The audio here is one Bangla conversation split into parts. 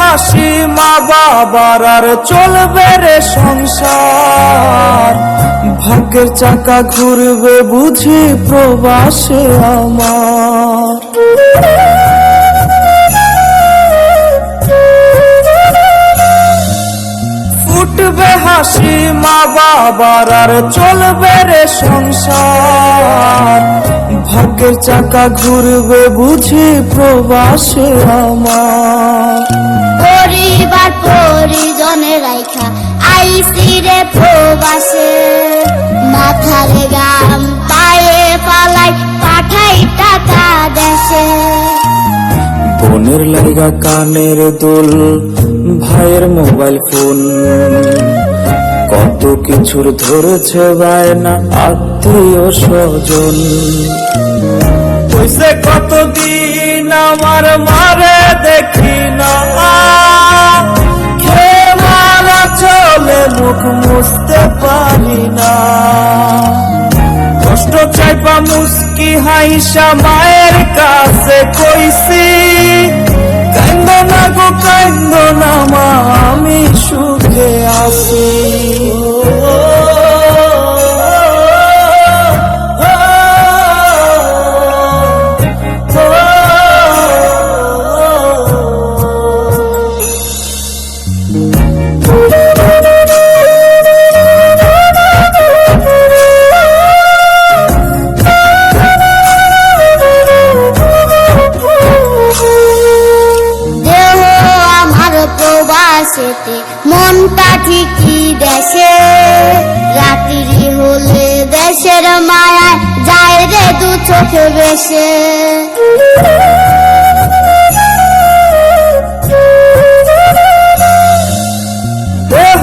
হাসি মা বাবার আর চলবে রে সংসার, ভাগ্যের চাকা ঘুরবে বুঝি প্রবাসে আমার। ফুটবে হাসি মা বাবার আর চলবে রে সংসার, ভাগ্যের চাকা ঘুরবে বুঝি প্রবাসে আমার। পরিবার পরিজনে রাইখা আইসি রে প্রবাসে, মাথারে গাম পায়ে পালাই পাঠাই টাকা দেশে। বোনের লাইগা কানের দুল, ভাইয়ের মোবাইল ফোন, কত কিছুর ধরেছে বায়না আত্মীয় স্বজন। কইছে কতদিন আমার মারে দেখি না, খেয়ে মারা চলে মুখ মুছতে পারি না। কষ্ট চাইপা মুস্কি হাইসা মায়ের কাছে কইছি, কান্দো না গো কান্দো না মা আমি সুখে আছি। প্রবাসেতে মনটা ঠিকই দেশে, রাত্রি হলে দেশের মায়ায় যায় রে দু চোখে বেশে। দেহ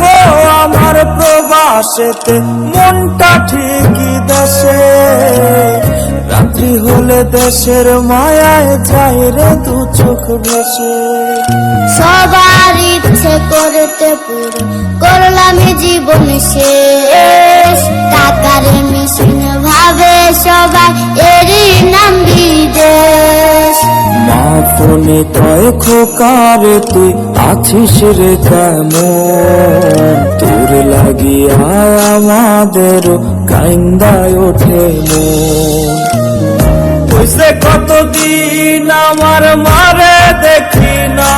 আমার প্রবাসেতে মনটা ঠিকই দেশে, রাত্রি হলে দেশের মায়ায় যায় রে দু চোখ ভেসে। সবার ইচ্ছে করতে পুরো করলাম জীবন শেষ, টাকার মেশিন ভাবে সবাই এরই নাম বিদেশ। মা ফোনে কয় খোকারে তুই আছিস রে কেমন, তোর লাগিয়া আমাদের কাইন্দায় ওঠে মন। কইছে কতদিন আমার মারে দেখি না,